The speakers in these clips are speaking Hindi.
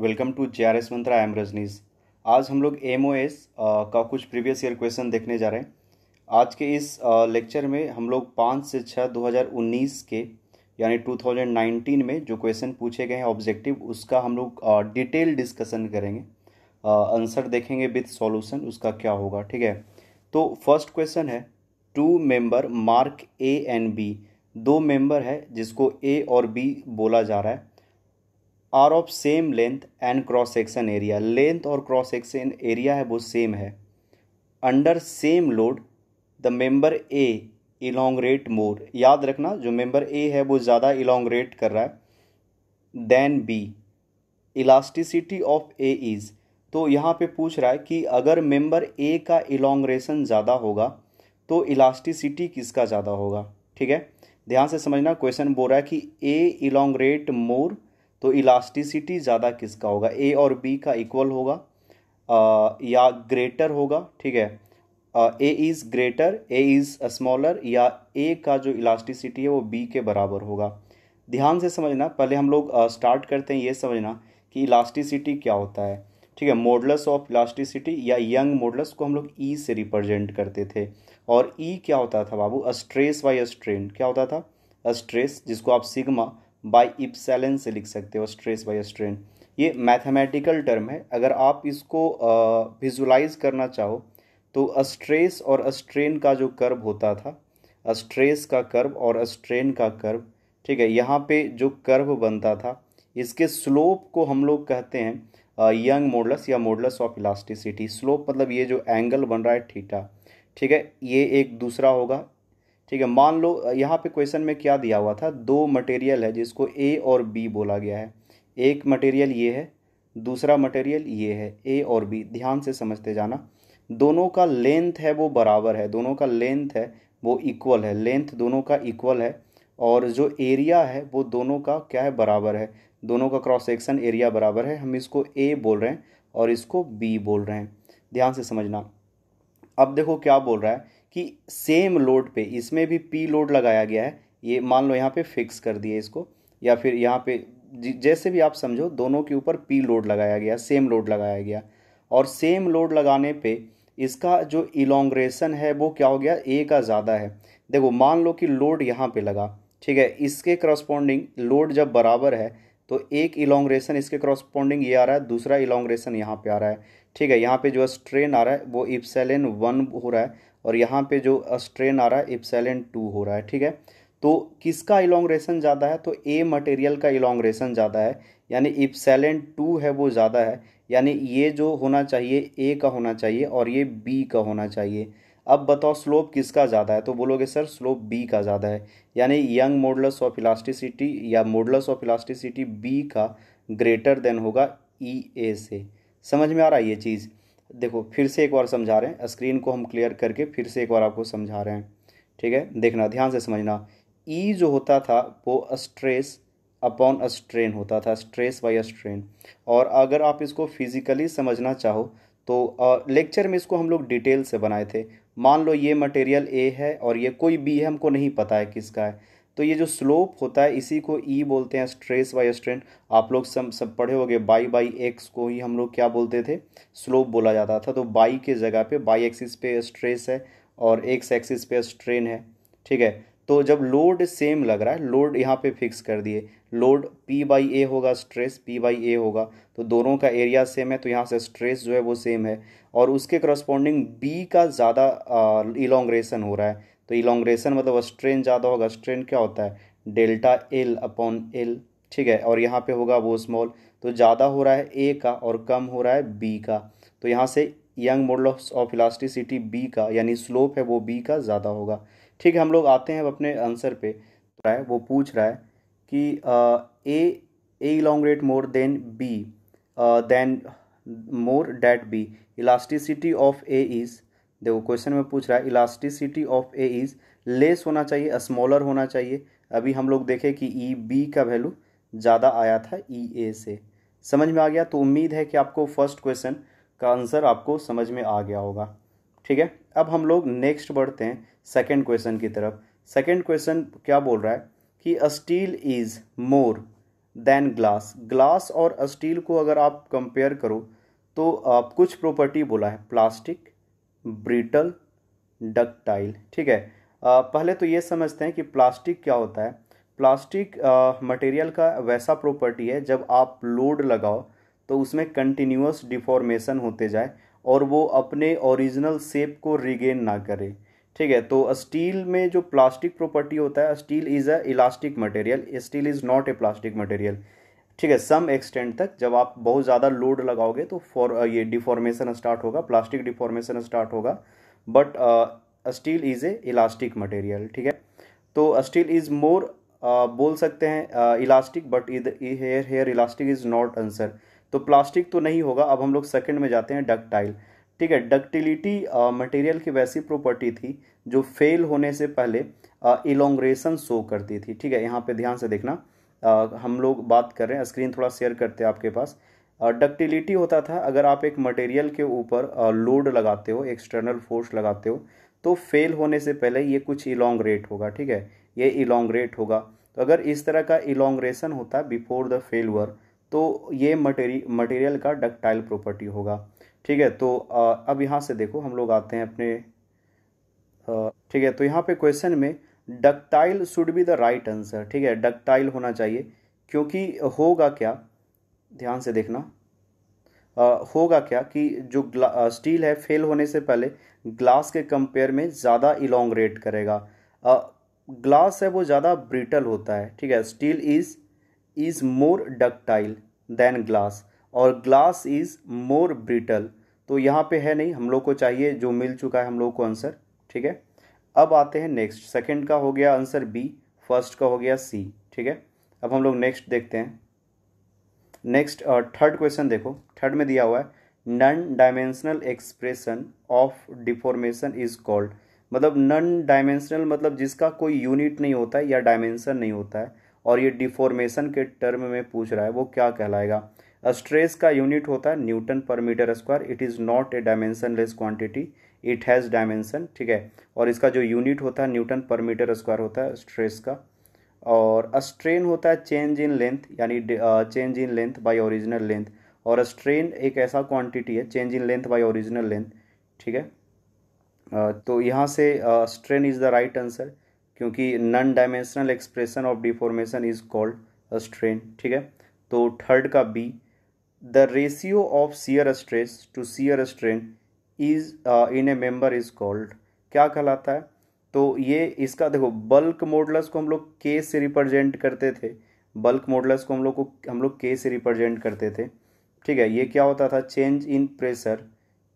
Welcome to JRS Mantra. I am Rajneesh. आज हम लोग MOS का कुछ प्रीवियस ईयर क्वेश्चन देखने जा रहे हैं। आज के इस लेक्चर में हम लोग 5 से 6 2019 के यानी 2019 में जो क्वेश्चन पूछे गए हैं ऑब्जेक्टिव, उसका हम लोग डिटेल डिस्कशन करेंगे। आंसर देखेंगे विथ सॉल्यूशन, उसका क्या होगा। ठीक है, तो फर्स्ट क्वेश्चन है, two member mark A and B। दो मेंबर है जिसको A और B बोला जा रहा है। Are of same length and cross section area. Length और क्रॉस सेक्शन एरिया है वो सेम है। Under same load the member A elongate more. याद रखना, जो मेंबर ए है वो ज़्यादा इलोंग्रेट कर रहा है then B. Elasticity of A is. तो यहाँ पे पूछ रहा है कि अगर मेंबर ए का इलोंग्रेशन ज़्यादा होगा तो इलास्टिसिटी किसका ज़्यादा होगा। ठीक है, ध्यान से समझना। क्वेश्चन बोल रहा है कि ए इलोंग्रेट मोर तो इलास्टिसिटी ज़्यादा किसका होगा, ए और बी का इक्वल होगा या ग्रेटर होगा। ठीक है, A is greater, A is smaller, या ए का जो इलास्टिसिटी है वो बी के बराबर होगा। ध्यान से समझना। पहले हम लोग स्टार्ट करते हैं ये समझना कि इलास्टिसिटी क्या होता है। ठीक है, मॉडुलस ऑफ इलास्टिसिटी या यंग मॉडुलस को हम लोग ई से रिप्रेजेंट करते थे। और ई क्या होता था बाबू, स्ट्रेस बाय स्ट्रेन। क्या होता था, स्ट्रेस, जिसको आप सिग्मा बाय इप्सिलॉन से लिख सकते हो, स्ट्रेस बाय स्ट्रेन। ये मैथमेटिकल टर्म है। अगर आप इसको विजुलाइज करना चाहो तो स्ट्रेस और स्ट्रेन का जो कर्व होता था, स्ट्रेस का कर्व और स्ट्रेन का कर्व, ठीक है, यहाँ पे जो कर्व बनता था इसके स्लोप को हम लोग कहते हैं यंग मॉडुलस या मॉडुलस ऑफ इलास्टिसिटी। स्लोप मतलब ये जो एंगल बन रहा है थीटा। ठीक है, ये एक दूसरा होगा। ठीक है, मान लो यहाँ पे क्वेश्चन में क्या दिया हुआ था, दो मटेरियल है जिसको ए और बी बोला गया है। एक मटेरियल ये है, दूसरा मटेरियल ये है, ए और बी। ध्यान से समझते जाना। दोनों का लेंथ है वो बराबर है, दोनों का लेंथ है वो इक्वल है, लेंथ दोनों का इक्वल है। और जो एरिया है वो दोनों का क्या है, बराबर है। दोनों का क्रॉस सेक्शन एरिया बराबर है। हम इसको ए बोल रहे हैं और इसको बी बोल रहे हैं। ध्यान से समझना। अब देखो क्या बोल रहा है कि सेम लोड पे, इसमें भी पी लोड लगाया गया है। ये मान लो यहाँ पे फिक्स कर दिए इसको, या फिर यहाँ पे जैसे भी आप समझो, दोनों के ऊपर पी लोड लगाया गया, सेम लोड लगाया गया। और सेम लोड लगाने पे इसका जो इलोंग्रेशन है वो क्या हो गया, ए का ज़्यादा है। देखो मान लो कि लोड यहाँ पे लगा, ठीक है, इसके करस्पॉन्डिंग लोड जब बराबर है तो एक इलोंग्रेशन इसके करस्पॉन्डिंग ये आ रहा है, दूसरा इलोंग्रेशन यहाँ पे आ रहा है। ठीक है, यहाँ पे जो स्ट्रेन आ रहा है वो इप्सिलॉन 1 हो रहा है और यहाँ पे जो स्ट्रेन आ रहा है इप्सिलॉन 2 हो रहा है। ठीक है, तो किसका इलोंग्रेशन ज़्यादा है, तो ए मटेरियल का इलोंग्रेशन ज़्यादा है, यानी इप्सिलॉन 2 है वो ज़्यादा है। यानी ये जो होना चाहिए ए का होना चाहिए और ये बी का होना चाहिए। अब बताओ स्लोप किसका ज़्यादा है, तो बोलोगे सर स्लोप बी का ज़्यादा है। यानी यंग मॉडुलस ऑफ इलास्टिसिटी या मॉडुलस ऑफ इलास्टिसिटी बी का ग्रेटर देन होगा ई ए से। समझ में आ रहा है ये चीज़। देखो फिर से एक बार समझा रहे हैं, स्क्रीन को हम क्लियर करके फिर से एक बार आपको समझा रहे हैं। ठीक है, देखना ध्यान से समझना। ई जो होता था वो स्ट्रेस अपॉन स्ट्रेन होता था, स्ट्रेस बाय स्ट्रेन। और अगर आप इसको फिजिकली समझना चाहो तो लेक्चर में इसको हम लोग डिटेल से बनाए थे। मान लो ये मटेरियल ए है और ये कोई बी है, हमको नहीं पता है किसका है। तो ये जो स्लोप होता है इसी को ई बोलते हैं, स्ट्रेस बाय स्ट्रेन। आप लोग सब पढ़े होंगे, बाई बाई एक्स को ही हम लोग क्या बोलते थे, स्लोप बोला जाता था। तो बाई के जगह पे बाई एक्सिस पे स्ट्रेस है और एक्स एक्सिस पे स्ट्रेन है। ठीक है, तो जब लोड सेम लग रहा है, लोड यहाँ पे फिक्स कर दिए, लोड पी बाई ए होगा, स्ट्रेस पी बाई ए होगा, तो दोनों का एरिया सेम है तो यहाँ से स्ट्रेस जो है वो सेम है। और उसके करस्पॉन्डिंग बी का ज़्यादा इलोंग्रेशन हो रहा है, तो इलोंग्रेशन मतलब स्ट्रेन ज़्यादा होगा। स्ट्रेन क्या होता है, डेल्टा एल अपॉन एल। ठीक है, और यहाँ पे होगा वो स्मॉल, तो ज़्यादा हो रहा है ए का और कम हो रहा है बी का। तो यहाँ से Young modulus of elasticity B का यानी स्लोप है वो बी का ज़्यादा होगा। ठीक है, हम लोग आते हैं अब अपने आंसर पे। वो पूछ रहा है कि A A elongate more than B then more that B. Elasticity of A is, देखो क्वेश्चन में पूछ रहा है elasticity of A is less होना चाहिए, स्मॉलर होना चाहिए। अभी हम लोग देखें कि ई बी का वैल्यू ज़्यादा आया था ई ए से। समझ में आ गया। तो उम्मीद है कि आपको फर्स्ट क्वेश्चन का आंसर आपको समझ में आ गया होगा। ठीक है, अब हम लोग नेक्स्ट बढ़ते हैं सेकंड क्वेश्चन की तरफ। सेकंड क्वेश्चन क्या बोल रहा है कि steel is more than glass. Glass और स्टील को अगर आप कंपेयर करो तो कुछ प्रॉपर्टी बोला है, प्लास्टिक, ब्रिटल, डक्टाइल। ठीक है, पहले तो ये समझते हैं कि प्लास्टिक क्या होता है। प्लास्टिक मटेरियल का वैसा प्रॉपर्टी है जब आप लोड लगाओ तो उसमें कंटिन्यूअस डिफॉर्मेशन होते जाए और वो अपने ओरिजिनल शेप को रिगेन ना करे। ठीक है, तो स्टील में जो प्लास्टिक प्रॉपर्टी होता है, steel is a elastic material, steel is not A plastic material. ठीक है, सम एक्सटेंट तक जब आप बहुत ज़्यादा लोड लगाओगे तो फॉर ये डिफॉर्मेशन स्टार्ट होगा, प्लास्टिक डिफॉर्मेशन स्टार्ट होगा। But steel is a elastic material. ठीक है, तो स्टील इज़ मोर बोल सकते हैं elastic, but here here elastic is not answer. तो प्लास्टिक तो नहीं होगा। अब हम लोग सेकंड में जाते हैं, डक्टाइल। ठीक है, डक्टिलिटी मटेरियल की वैसी प्रॉपर्टी थी जो फेल होने से पहले इलोंग्रेशन शो करती थी। ठीक है, यहाँ पे ध्यान से देखना, हम लोग बात कर रहे हैं, स्क्रीन थोड़ा शेयर करते हैं आपके पास। डक्टिलिटी होता था अगर आप एक मटेरियल के ऊपर लोड लगाते हो, एक्सटर्नल फोर्स लगाते हो, तो फेल होने से पहले ये कुछ इलोंग्रेट होगा। ठीक है, ये इलोंग्रेट होगा। तो अगर इस तरह का इलोंग्रेशन होता है बिफोर द फेलवर, तो ये मटेरियल का डक्टाइल प्रॉपर्टी होगा। ठीक है, तो अब यहाँ से देखो, हम लोग आते हैं अपने ठीक है, तो यहाँ पे क्वेश्चन में ductile should be the right answer. ठीक है, डक्टाइल होना चाहिए, क्योंकि होगा क्या, ध्यान से देखना, होगा क्या कि जो स्टील है फेल होने से पहले ग्लास के कंपेयर में ज़्यादा इलोंग्रेट करेगा। ग्लास है वो ज़्यादा ब्रिटल होता है। ठीक है, steel is more ductile than glass, और ग्लास इज़ मोर ब्रिटल। तो यहाँ पे है नहीं, हम लोग को चाहिए जो मिल चुका है हम लोग को आंसर। ठीक है, अब आते हैं नेक्स्ट। सेकंड का हो गया आंसर बी, फर्स्ट का हो गया सी। ठीक है, अब हम लोग नेक्स्ट देखते हैं। नेक्स्ट थर्ड क्वेश्चन देखो, थर्ड में दिया हुआ है non dimensional expression of deformation is called. मतलब नन डायमेंशनल मतलब जिसका कोई यूनिट नहीं होता है या डायमेंशन नहीं होता है, और ये डिफॉर्मेशन के टर्म में पूछ रहा है, वो क्या कहलाएगा। स्ट्रेस का यूनिट होता है न्यूटन पर metre square. It is not a dimensionless quantity, it has dimension. ठीक है, और इसका जो यूनिट होता है न्यूटन पर मीटर स्क्वायर होता है स्ट्रेस का। और स्ट्रेन होता है चेंज इन लेंथ, यानी change in length by original length. और स्ट्रेन एक ऐसा क्वांटिटी है, change in length by original length. ठीक है, तो यहाँ से strain is the right answer, क्योंकि non dimensional expression of deformation is called strain. ठीक है, तो थर्ड का B, the ratio of shear stress to shear strain is in a member is called, क्या कहलाता है। तो ये इसका देखो, बल्क मॉडुलस को हम लोग के से रिप्रेजेंट करते थे। बल्क मॉडुलस को हम लोग के से रिप्रेजेंट करते थे। ठीक है, ये क्या होता था, change in pressure,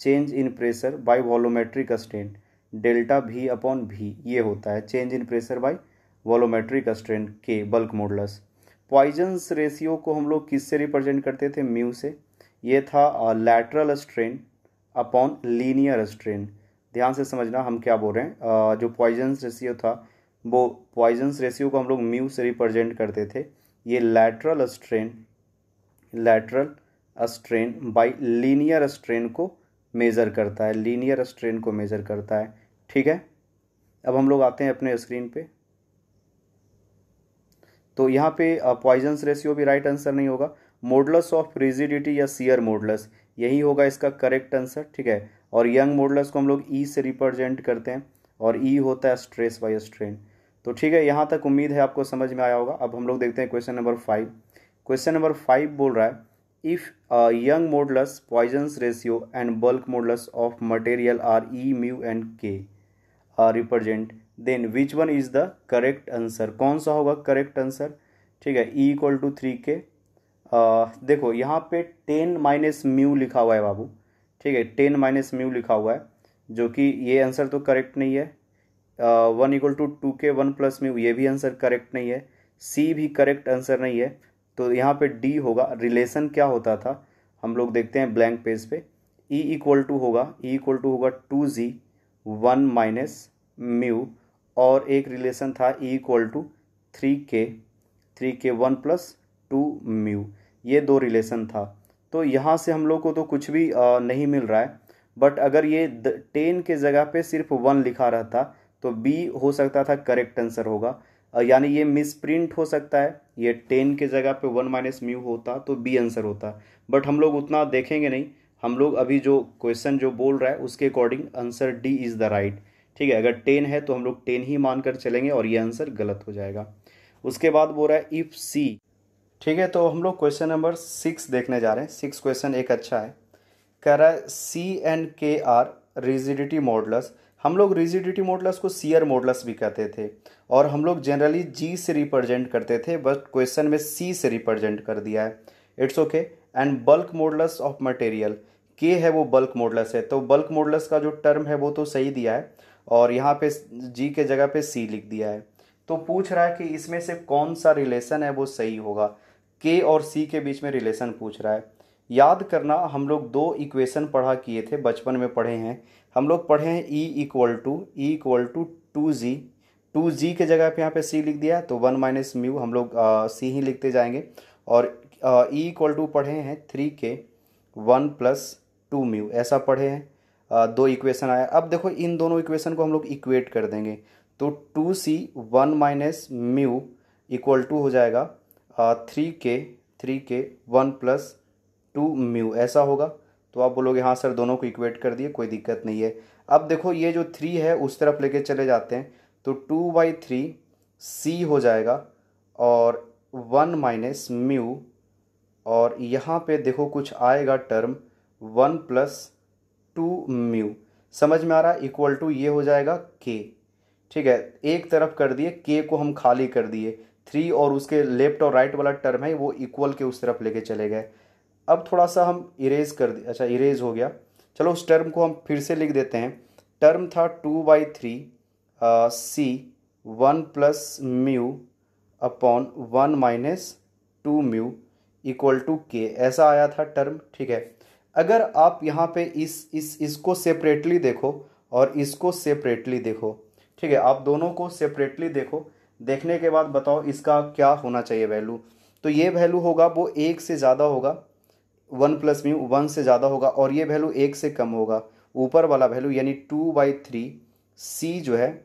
change in pressure by volumetric strain, delta भी अपॉन भी, ये होता है change in pressure by volumetric strain के, बल्क मॉडुलस। पॉइजन्स रेशियो को हम लोग किससे रिप्रेजेंट करते थे, म्यू से। ये था lateral strain upon linear strain. ध्यान से समझना हम क्या बोल रहे हैं। जो पॉइजन्स रेशियो था, वो पॉइजन्स रेशियो को हम लोग म्यू से रिप्रेजेंट करते थे। ये lateral strain bye linear strain को मेज़र करता है, लीनियर स्ट्रेन को मेज़र करता है। ठीक है, अब हम लोग आते हैं अपने स्क्रीन पे। तो यहाँ पे पॉइजन्स रेशियो भी राइट आंसर नहीं होगा। मॉडुलस ऑफ रिजिडिटी या शियर मॉडुलस, यही होगा इसका करेक्ट आंसर। ठीक है, और यंग मॉडुलस को हम लोग ई से रिप्रेजेंट करते हैं, और ई होता है स्ट्रेस बाय स्ट्रेन। तो ठीक है, यहाँ तक उम्मीद है आपको समझ में आया होगा। अब हम लोग देखते हैं क्वेश्चन नंबर 5। क्वेश्चन नंबर 5 बोल रहा है, if Young modulus, Poisson's ratio and bulk modulus of material are E, mu and K represent, then which one is the correct answer. कौन सा होगा करेक्ट आंसर। ठीक है, ई इक्वल टू 3K। देखो यहाँ पे 10 माइनस म्यू लिखा हुआ है बाबू। ठीक है, 10 माइनस म्यू लिखा हुआ है, जो कि ये आंसर तो करेक्ट नहीं है। 1 equal to 2K 1 plus mu, ये भी आंसर करेक्ट नहीं है। सी भी करेक्ट आंसर नहीं है। तो यहाँ पे डी होगा। रिलेशन क्या होता था, हम लोग देखते हैं ब्लैंक पेज पे। ई इक्वल टू होगा 2G 1 माइनस म्यू, और एक रिलेशन था E equal to 3K 1 plus 2 mu, ये दो रिलेशन था। तो यहाँ से हम लोग को तो कुछ भी नहीं मिल रहा है। बट अगर ये 10 के जगह पे सिर्फ 1 लिखा रहता तो बी हो सकता था करेक्ट आंसर होगा। यानी ये मिस प्रिंट हो सकता है, ये 10 के जगह पे 1 माइनस म्यू होता तो बी आंसर होता, बट हम लोग उतना देखेंगे नहीं। हम लोग अभी जो क्वेश्चन जो बोल रहा है उसके according answer D is the right. ठीक है, अगर 10 है तो हम लोग 10 ही मानकर चलेंगे और ये आंसर गलत हो जाएगा। उसके बाद बोल रहा है इफ़ सी। ठीक है, तो हम लोग क्वेश्चन नंबर 6 देखने जा रहे हैं। 6 क्वेश्चन एक अच्छा है। कह रहा है सी एंड के आर रिजिडिटी मॉडुलस। हम लोग रिजिडिटी मॉडुलस को सीयर मॉडुलस भी कहते थे और हम लोग जनरली जी से रिप्रेजेंट करते थे, बट क्वेश्चन में सी से रिप्रेजेंट कर दिया है। It's okay. And bulk modulus of material, के है वो बल्क मॉडुलस है, तो बल्क मॉडुलस का जो टर्म है वो तो सही दिया है और यहाँ पे जी के जगह पे सी लिख दिया है। तो पूछ रहा है कि इसमें से कौन सा रिलेशन है वो सही होगा। के और सी के बीच में रिलेशन पूछ रहा है। याद करना, हम लोग दो इक्वेशन पढ़ा किए थे, बचपन में पढ़े हैं। हम लोग पढ़े हैं E equal to 2g। 2g के जगह पे यहाँ पे c लिख दिया है तो 1 माइनस म्यू हम लोग c ही लिखते जाएंगे। और E इक्वल टू पढ़े हैं 3k 1 प्लस 2 म्यू, ऐसा पढ़े हैं। दो इक्वेशन आया। अब देखो इन दोनों इक्वेशन को हम लोग इक्वेट कर देंगे तो 2c 1 minus mu equal to हो जाएगा 3k 1 प्लस 2 म्यू, ऐसा होगा। तो आप बोलोगे हाँ सर दोनों को इक्वेट कर दिए, कोई दिक्कत नहीं है। अब देखो ये जो 3 है उस तरफ लेके चले जाते हैं तो 2/3 सी हो जाएगा और 1 माइनस म्यू, और यहाँ पे देखो कुछ आएगा टर्म 1 प्लस 2 म्यू। समझ में आ रहा है? इक्वल टू ये हो जाएगा के। ठीक है, एक तरफ कर दिए, के को हम खाली कर दिए। 3 और उसके लेफ्ट और राइट वाला टर्म है वो इक्वल के उस तरफ लेके चले गए। अब थोड़ा सा हम इरेज कर दिए, अच्छा इरेज हो गया। चलो उस टर्म को हम फिर से लिख देते हैं। टर्म था 2/3 C 1 plus mu upon 1 minus 2 mu equal to K, ऐसा आया था टर्म। ठीक है, अगर आप यहाँ पे इसको सेपरेटली देखो और इसको सेपरेटली देखो। ठीक है, आप दोनों को सेपरेटली देखो, देखने के बाद बताओ इसका क्या होना चाहिए वैल्यू। तो ये वैल्यू होगा वो एक से ज़्यादा होगा, 1 प्लस म्यू 1 से ज़्यादा होगा, और ये वैल्यू एक से कम होगा। ऊपर वाला वैल्यू यानी 2/3 सी जो है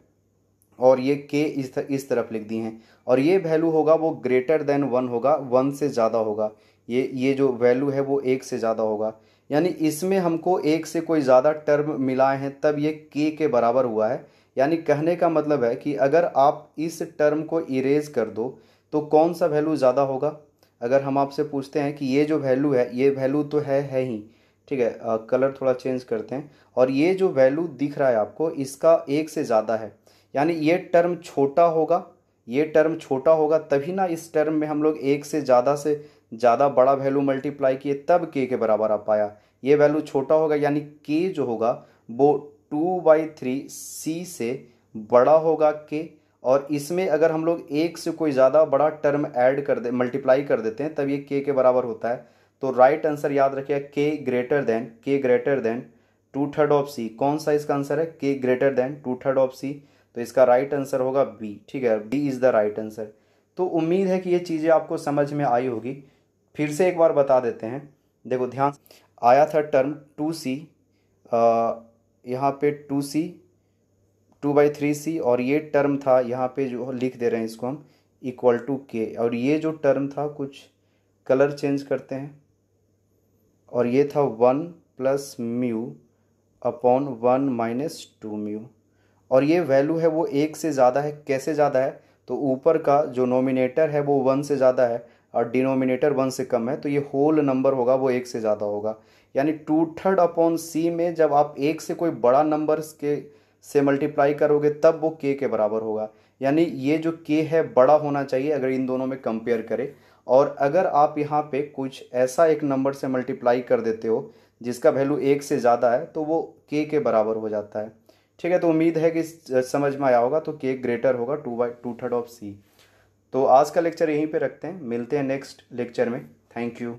और ये के इस तरफ लिख दी हैं, और ये वैल्यू होगा वो ग्रेटर देन 1 होगा, 1 से ज़्यादा होगा। ये जो वैल्यू है वो एक से ज़्यादा होगा, यानी इसमें हमको एक से कोई ज़्यादा टर्म मिलाए हैं तब ये के बराबर हुआ है। यानी कहने का मतलब है कि अगर आप इस टर्म को इरेज कर दो तो कौन सा वैल्यू ज़्यादा होगा। अगर हम आपसे पूछते हैं कि ये जो वैल्यू है ये वैल्यू तो है ही। ठीक है, कलर थोड़ा चेंज करते हैं, और ये जो वैल्यू दिख रहा है आपको इसका एक से ज़्यादा है, यानी ये टर्म छोटा होगा। ये टर्म छोटा होगा तभी ना इस टर्म में हम लोग एक से ज़्यादा बड़ा वैल्यू मल्टीप्लाई किए तब के बराबर आ पाया। ये वैल्यू छोटा होगा यानी के जो होगा वो 2/3 सी से बड़ा होगा के, और इसमें अगर हम लोग एक से कोई ज़्यादा बड़ा टर्म ऐड कर दे, मल्टीप्लाई कर देते हैं तब ये के बराबर होता है। तो राइट आंसर याद रखिए के ग्रेटर देन 2/3 ऑफ सी। कौन सा इसका आंसर है? के ग्रेटर देन 2/3 ऑफ सी, तो इसका राइट आंसर होगा बी। ठीक है, B is the right answer. तो उम्मीद है कि ये चीज़ें आपको समझ में आई होगी। फिर से एक बार बता देते हैं, देखो ध्यान। आया था टर्म 2c, यहाँ पे 2c 2/3c, और ये टर्म था यहाँ पे जो लिख दे रहे हैं इसको हम इक्वल टू के, और ये जो टर्म था कुछ कलर चेंज करते हैं, और ये था 1 plus mu upon 1 minus 2 mu, और ये वैल्यू है वो एक से ज़्यादा है। कैसे ज़्यादा है? तो ऊपर का जो नोमिनेटर है वो 1 से ज़्यादा है और डिनोमिनेटर 1 से कम है, तो ये होल नंबर होगा वो एक से ज़्यादा होगा। यानी 2/3 अपॉन सी में जब आप एक से कोई बड़ा नंबर के से मल्टीप्लाई करोगे तब वो के बराबर होगा। यानी ये जो के है बड़ा होना चाहिए अगर इन दोनों में कंपेयर करें, और अगर आप यहाँ पे कुछ ऐसा एक नंबर से मल्टीप्लाई कर देते हो जिसका वैल्यू एक से ज़्यादा है तो वो के बराबर हो जाता है। ठीक है, तो उम्मीद है कि समझ में आया होगा। तो के ग्रेटर होगा 2/3 ऑफ सी। तो आज का लेक्चर यहीं पे रखते हैं, मिलते हैं नेक्स्ट लेक्चर में। Thank you.